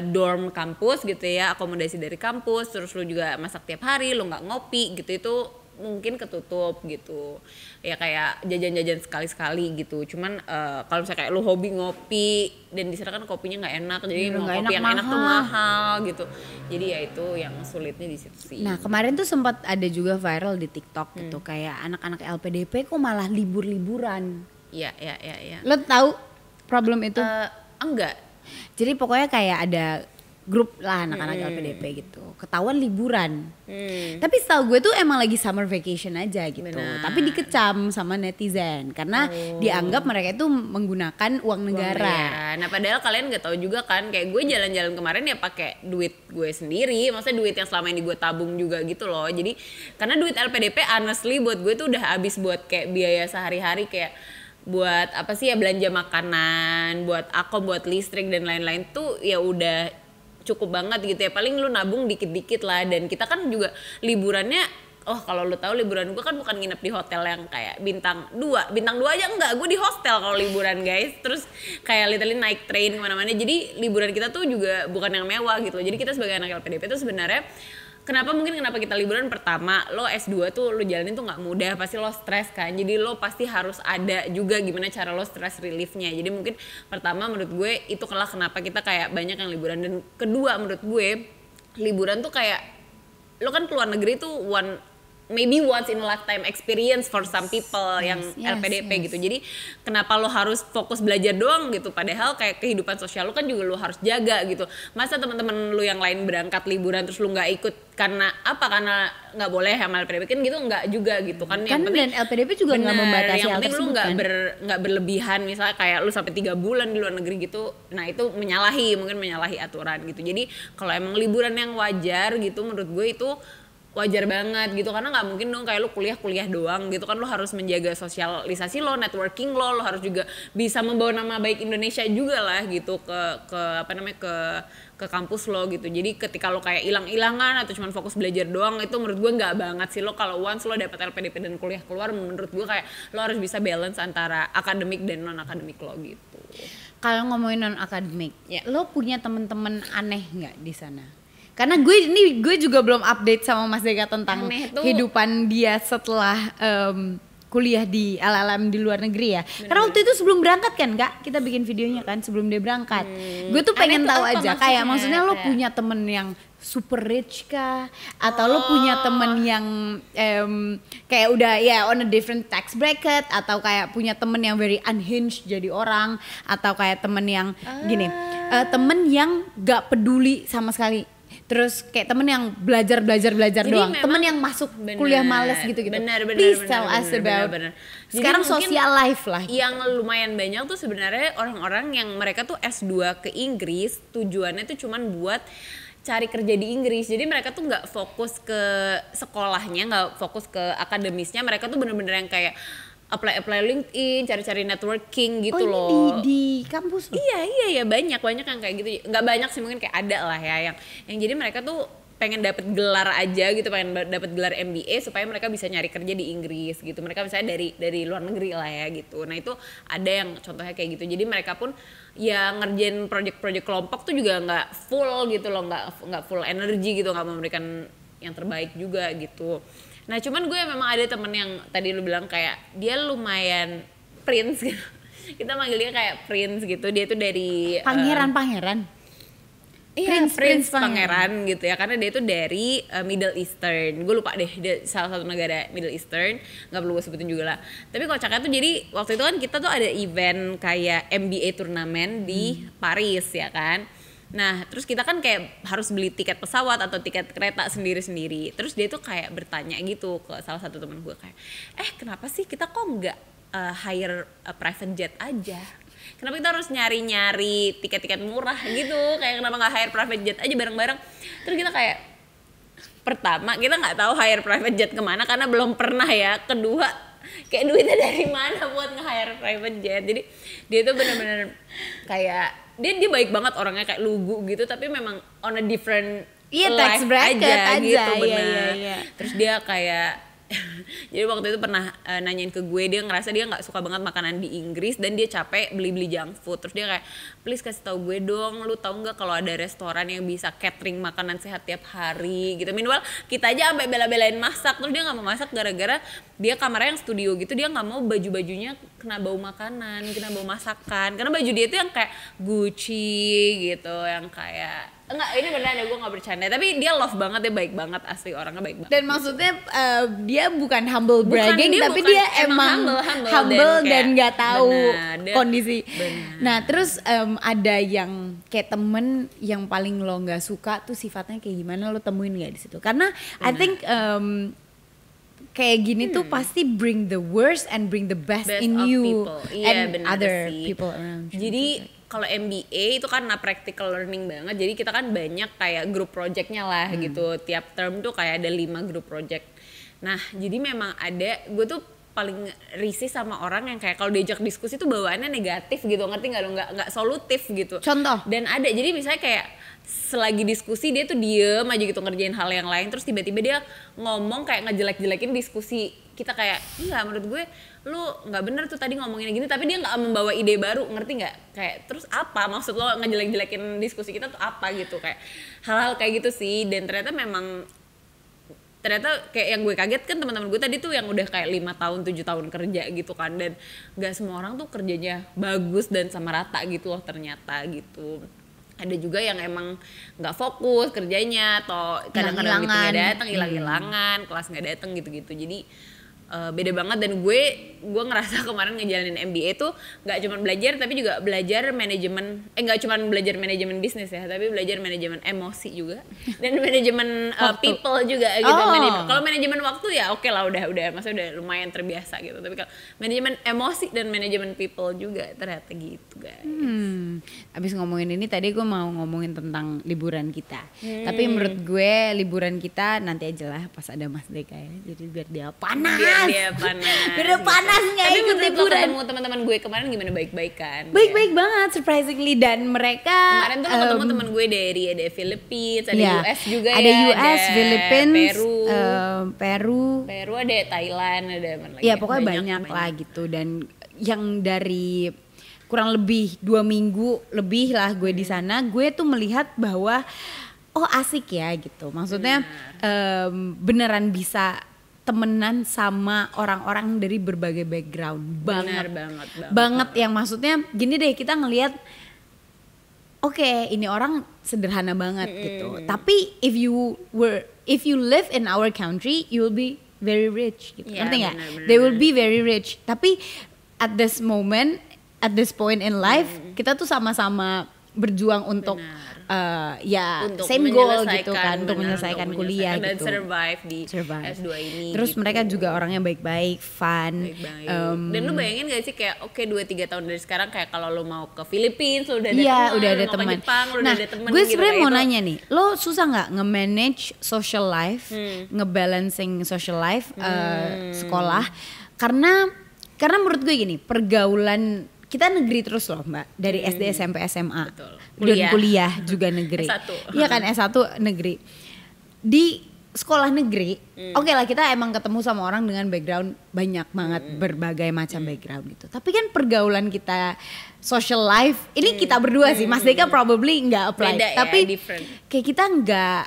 dorm kampus gitu ya, akomodasi dari kampus, terus lo juga masak tiap hari, lo nggak ngopi gitu, itu mungkin ketutup gitu. Ya kayak jajan-jajan sekali-sekali gitu. Cuman kalau misalnya kayak lo hobi ngopi dan di sana kan kopinya nggak enak, jadi Iya, mau nggak kopi enak, yang enak tuh mahal. mahal gitu. Jadi ya itu yang sulitnya di situ sih. Nah kemarin tuh sempat ada juga viral di TikTok gitu, kayak anak-anak LPDP kok malah libur-liburan. Iya, iya. Lo tahu problem itu? Enggak. Jadi pokoknya kayak ada grup lah anak-anak LPDP gitu, ketahuan liburan. Tapi setahu gue tuh emang lagi summer vacation aja gitu. Benar. Tapi dikecam sama netizen karena dianggap mereka itu menggunakan uang negara. Nah padahal kalian nggak tahu juga kan, kayak gue jalan-jalan kemarin ya pakai duit gue sendiri, maksudnya duit yang selama ini gue tabung juga gitu loh. Jadi karena duit LPDP honestly buat gue tuh udah habis buat kayak biaya sehari-hari, kayak buat apa sih ya, belanja makanan, buat akom, buat listrik dan lain-lain tuh ya udah cukup banget gitu ya. Paling lu nabung dikit-dikit lah. Dan kita kan juga liburannya, kalau lu tahu liburan gue kan bukan nginep di hotel yang kayak bintang 2 aja enggak, gue di hostel kalau liburan guys. Terus kayak literally naik train kemana-mana. Jadi liburan kita tuh juga bukan yang mewah gitu. Jadi kita sebagai anak LPDP tuh sebenarnya kenapa kita liburan, pertama lo S2 tuh lo jalanin tuh nggak mudah, pasti lo stres kan. Jadi lo pasti harus ada juga gimana cara lo stress reliefnya. Jadi mungkin pertama menurut gue itu kenapa kita kayak banyak yang liburan. Dan kedua menurut gue liburan tuh kayak lo kan keluar negeri tuh maybe once in a lifetime experience for some people yang LPDP gitu. Jadi kenapa lo harus fokus belajar doang gitu, padahal kayak kehidupan sosial lo kan juga lo harus jaga gitu. Masa teman-teman lo yang lain berangkat liburan terus lo nggak ikut karena apa? Karena nggak boleh sama LPDP kan gitu, nggak juga gitu kan. Yang penting, dan LPDP juga nggak membatasi yang hal penting tersebut lu kan. nggak berlebihan, misalnya kayak lu sampai 3 bulan di luar negeri gitu, nah itu mungkin menyalahi aturan gitu. Jadi kalau emang liburan yang wajar gitu, menurut gue itu wajar banget gitu, karena nggak mungkin dong kayak lu kuliah doang gitu kan. Lu harus menjaga sosialisasi lo, networking lo harus juga bisa membawa nama baik Indonesia juga lah gitu ke apa namanya ke kampus lo gitu. Jadi ketika lo kayak hilang-hilangan atau cuma fokus belajar doang, itu menurut gue nggak banget sih. Lo kalau once lo dapet LPDP dan kuliah keluar, menurut gue kayak lo harus bisa balance antara akademik dan non akademik lo gitu. Kalau ngomongin non akademik, lo punya temen-temen aneh nggak di sana? Karena gue juga belum update sama Mas Deka tentang kehidupan dia setelah kuliah di LLM di luar negeri ya. Karena waktu itu sebelum berangkat kan Kak, kita bikin videonya kan sebelum dia berangkat. Gue tuh pengen tahu aja kayak maksudnya lo punya temen yang super rich kah? Atau lo punya temen yang kayak udah ya on a different tax bracket, atau kayak punya temen yang very unhinged jadi orang, atau kayak temen yang gini, temen yang gak peduli sama sekali. Terus kayak temen yang belajar jadi doang, temen yang masuk kuliah males gitu-gitu. Please tell us about sekarang social life lah. Yang lumayan banyak tuh sebenarnya orang-orang yang mereka tuh S2 ke Inggris, tujuannya tuh cuman buat cari kerja di Inggris. Jadi mereka tuh nggak fokus ke sekolahnya, nggak fokus ke akademisnya. Mereka tuh bener-bener yang kayak apply LinkedIn, cari-cari networking gitu loh. Di kampus loh? Iya banyak yang kayak gitu. Nggak banyak sih, mungkin kayak ada lah ya yang jadi mereka tuh pengen dapet gelar aja gitu, pengen dapet gelar MBA supaya mereka bisa nyari kerja di Inggris gitu. Mereka misalnya dari luar negeri lah ya gitu. Nah itu ada yang contohnya kayak gitu. Jadi mereka pun ya ngerjain project kelompok tuh juga nggak full gitu loh, nggak full energi gitu, nggak memberikan yang terbaik juga gitu. Nah cuman gue memang ada temen yang tadi lu bilang kayak dia lumayan prince gitu. Kita manggilnya kayak prince gitu. Dia tuh dari pangeran. Iya, prince pangeran gitu ya, karena dia itu dari Middle Eastern. Gue lupa deh, dia salah satu negara Middle Eastern, nggak perlu gue sebutin juga lah. Tapi kocaknya tuh jadi waktu itu kan kita tuh ada event kayak MBA turnamen di Paris ya kan. Nah terus kita kan kayak harus beli tiket pesawat atau tiket kereta sendiri-sendiri. Terus dia tuh kayak bertanya gitu ke salah satu teman gue kayak, kenapa sih kita kok nggak hire private jet aja? Kenapa kita harus nyari-nyari tiket-tiket murah gitu? Kayak kenapa nggak hire private jet aja bareng-bareng? Terus kita kayak, pertama kita nggak tahu hire private jet kemana karena belum pernah ya. Kedua kayak duitnya dari mana buat nge-hire private jet? Jadi dia tuh bener-bener kayak dia baik banget orangnya, kayak lugu gitu, tapi memang on a different tax bracket aja gitu bener. Iya. Terus dia kayak jadi waktu itu pernah nanyain ke gue, dia ngerasa dia nggak suka banget makanan di Inggris dan dia capek beli junk food. Terus dia kayak, please kasih tahu gue dong, lu tahu nggak kalau ada restoran yang bisa catering makanan sehat tiap hari gitu. Minimal kita aja sampai bela-belain masak. Terus dia nggak mau masak gara-gara dia kamarnya yang studio gitu, dia nggak mau baju-bajunya kena bau makanan, kena bau masakan. Karena baju dia itu yang kayak Gucci gitu, yang kayak enggak, ini beneran ya, gue gak bercanda, tapi dia love banget, dia baik banget, asli orangnya baik banget. Dan maksudnya dia bukan humble bragging, tapi dia emang humble dan gak tahu kondisi. Nah terus ada yang kayak temen yang paling lo gak suka tuh sifatnya kayak gimana, lo temuin gak di situ? Karena I think kayak gini tuh pasti bring the worst and bring the best in you and other people around you. Jadi kalau MBA itu kan practical learning banget, jadi kita kan banyak kayak group projectnya lah gitu. Tiap term tuh kayak ada 5 group project. Nah jadi memang ada, gue tuh paling risih sama orang yang kayak kalau diajak diskusi tuh bawaannya negatif gitu, ngerti nggak lo, nggak solutif gitu. Contoh? Dan ada, jadi misalnya kayak selagi diskusi dia tuh diem aja gitu ngerjain hal yang lain, terus tiba-tiba dia ngomong kayak ngejelek-jelekin diskusi kita, kayak enggak, menurut gue lu nggak bener tuh tadi ngomongin gini, tapi dia nggak membawa ide baru, ngerti nggak? Kayak terus apa maksud lo ngejelek-jelekin diskusi kita tuh apa gitu, kayak hal-hal kayak gitu sih. Dan ternyata kayak yang gue kaget kan teman-teman gue tadi tuh yang udah kayak 5 tahun 7 tahun kerja gitu kan, dan nggak semua orang tuh kerjanya bagus dan sama rata gitu loh ternyata gitu. Ada juga yang emang nggak fokus kerjanya atau kadang-kadang gitu nggak datang, hilang-hilangan, kelas nggak datang gitu-gitu. Jadi beda banget. Dan gue ngerasa kemarin ngejalanin MBA tuh nggak cuma belajar tapi juga belajar manajemen, nggak cuma belajar manajemen bisnis ya, tapi belajar manajemen emosi juga dan manajemen people juga gitu. Kalau manajemen waktu ya oke lah, udah maksudnya udah lumayan terbiasa gitu, tapi kalau manajemen emosi dan manajemen people juga ternyata gitu guys. Abis ngomongin ini tadi gue mau ngomongin tentang liburan kita. Tapi menurut gue liburan kita nanti aja lah pas ada Mas Deka ya. Jadi biar dia panas. Biar Biar panas nggak tapi ikut menurut lo liburan. ketemu teman-teman gue kemarin gimana, baik-baik kan? Baik-baik banget surprisingly, dan mereka Kemarin tuh lo ketemu teman gue dari ada Philippines, ada US juga ada ya. US, Philippines, Peru, ada Thailand, ada mana lagi? Ya pokoknya banyak lah gitu. Dan yang dari kurang lebih 2 minggu lebih lah gue di sana, gue tuh melihat bahwa asik ya gitu. Maksudnya beneran bisa temenan sama orang-orang dari berbagai background banget yang maksudnya gini deh, kita ngelihat ini orang sederhana banget gitu, tapi if you live in our country you will be very rich gitu, ngerti nggak? They will be very rich, tapi at this point in life kita tuh sama-sama berjuang untuk untuk same goal gitu kan, untuk menyelesaikan kuliah dan gitu, survive di S2 ini. Terus gitu. mereka juga orangnya baik-baik, fun. Dan lu bayangin gak sih kayak 2-3 tahun dari sekarang kayak kalau lu mau ke Philippines lu udah ada udah ada teman, teman. Jepang, lu udah ada teman gue gitu, sebenarnya mau itu. nanya nih, lo susah nggak nge-manage social life, ngebalancing social life, sekolah, karena menurut gue gini, pergaulan kita negeri terus loh Mbak, dari SD, SMP, SMA. Betul. Dan kuliah juga negeri. S1. Iya kan, S1 negeri. Di sekolah negeri, oke lah kita emang ketemu sama orang dengan background banyak banget, berbagai macam background gitu. Tapi kan pergaulan kita, social life, ini kita berdua sih, Mas Deka probably nggak apply. Beda tapi ya, different. kayak kita nggak,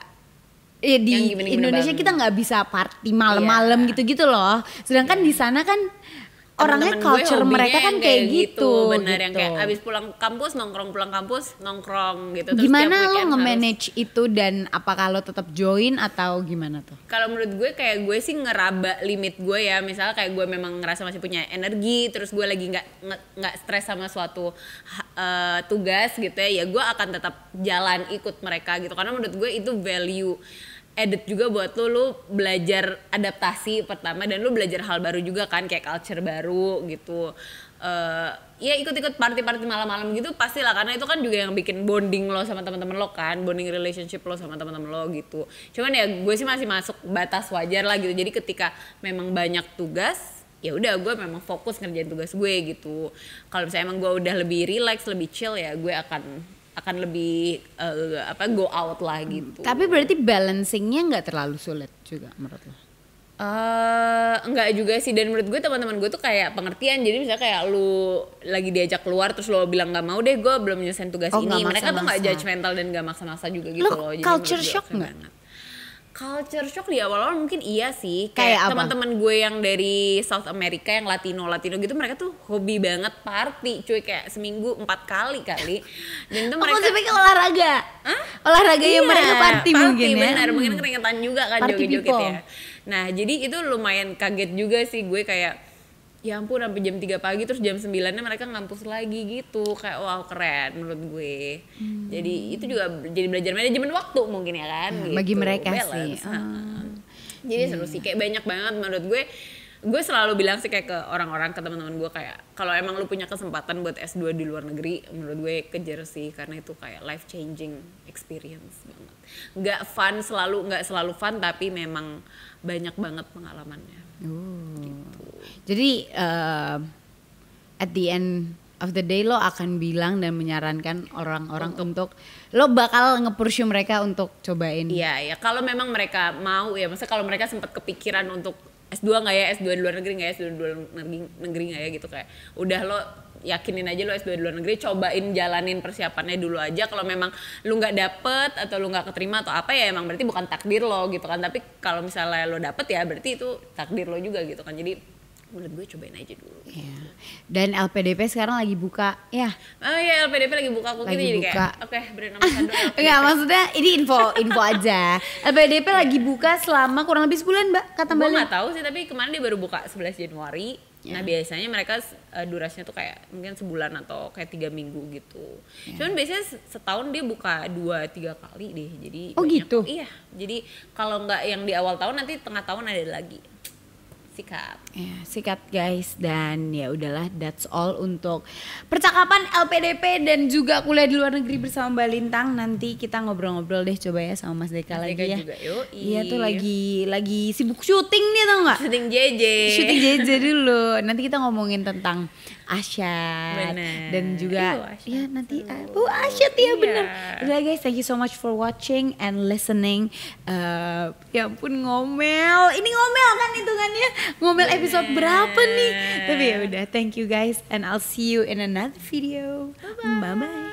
di Indonesia kita nggak bisa party malam-malam gitu-gitu loh. Sedangkan di sana kan orangnya culture mereka kan kayak gitu. Bener gitu. Yang kayak abis pulang kampus nongkrong gitu. Terus Gimana tiap lo weekend nge-manage itu, dan apakah lo tetap join atau gimana tuh? Kalau menurut gue kayak gue sih ngeraba limit gue ya, misalnya kayak gue memang ngerasa masih punya energi, terus gue lagi nggak stres sama suatu tugas gitu ya gue akan tetap jalan ikut mereka gitu, karena menurut gue itu value added juga buat lu belajar adaptasi pertama, dan lu belajar hal baru juga kan, kayak culture baru gitu. Ya ikut-ikut party-party malam-malam gitu pastilah, karena itu kan juga yang bikin bonding lo sama teman-teman lo kan, bonding relationship lo sama teman-teman lo gitu. Cuman ya gue sih masih masuk batas wajar lah gitu. Jadi ketika memang banyak tugas, ya udah gue memang fokus ngerjain tugas gue gitu. Kalau misalnya emang gue udah lebih relax, lebih chill, ya gue akan lebih go out lah gitu. Tapi berarti balancingnya nggak terlalu sulit juga menurut lo? Enggak juga sih, dan menurut gue teman-teman gue tuh kayak pengertian. Jadi misalnya kayak lu lagi diajak keluar terus lo bilang nggak mau deh, gue belum nyelesain tugas ini, mereka tuh nggak judgmental dan nggak maksa-maksa juga gitu loh. Jadi culture shock nggak? Culture shock di awal-awal mungkin iya sih, kayak teman-teman gue yang dari South America yang Latino gitu, mereka tuh hobi banget party cuy, kayak seminggu 4 kali. Dan itu mereka sampai ke olahraga. Olahraga yang mereka party mungkin ya. Benar, mungkin keringetan juga kan, joget-joget ya. Nah jadi itu lumayan kaget juga sih gue, kayak ya ampun sampai jam 3 pagi terus jam 9-nya mereka ngampus lagi gitu, kayak wow keren menurut gue. Jadi itu juga jadi belajar manajemen waktu mungkin ya kan, gitu. Bagi mereka balance. sih. Jadi seru sih, kayak banyak banget menurut gue. Gue selalu bilang sih kayak ke orang-orang, ke teman-teman gue, kayak kalau emang lu punya kesempatan buat S2 di luar negeri, menurut gue kejar sih, karena itu kayak life changing experience banget. Nggak selalu fun, tapi memang banyak banget pengalamannya. Gitu. Jadi at the end of the day lo akan bilang dan menyarankan orang-orang untuk lo bakal nge-pursue mereka untuk cobain. Iya ya, kalau memang mereka mau ya, maksudnya kalau mereka sempat kepikiran untuk S2 nggak ya, S2 di luar negeri nggak ya, S2 di luar negeri nggak ya gitu, kayak udah lo yakinin aja lo S2 di luar negeri, cobain jalanin persiapannya dulu aja. Kalau memang lu nggak dapet atau lu nggak keterima atau apa ya, emang berarti bukan takdir lo gitu kan. Tapi kalau misalnya lo dapet ya berarti itu takdir lo juga gitu kan. Jadi menurut gue cobain aja dulu. Ya. Dan LPDP sekarang lagi buka ya. Oh iya, LPDP lagi buka, aku Lagi jadi buka. kayak oke, brand ambassador LPDP. Enggak, maksudnya ini info aja. LPDP lagi buka selama kurang lebih sebulan, Mbak, kata Mbak Gue Lin. nggak tahu sih, tapi kemarin dia baru buka 11 Januari. Ya. Nah biasanya mereka durasinya tuh kayak mungkin sebulan atau kayak 3 minggu gitu. Cuman biasanya setahun dia buka 2-3 kali deh. Jadi Oh, banyak. gitu? Iya. Jadi kalau nggak yang di awal tahun, nanti tengah tahun ada lagi. Sikat. Ya, sikat guys, dan ya udahlah, that's all untuk percakapan LPDP dan juga kuliah di luar negeri bersama Mbak Lintang. Nanti kita ngobrol-ngobrol deh coba ya sama Mas Deka Mas lagi Deka ya. juga, yoi. Iya tuh lagi sibuk syuting nih, tau nggak? Syuting JJ. Syuting JJ dulu. Nanti kita ngomongin tentang Asyad Bener. dan juga Asyad ya nanti seru. Asyad ya, Iya. bener. Udah guys, thank you so much for watching and listening. Ya ampun, ngomel. Ini ngomel kan hitungannya. Ngomel episode berapa nih? Tapi ya udah, thank you guys and I'll see you in another video. Bye bye.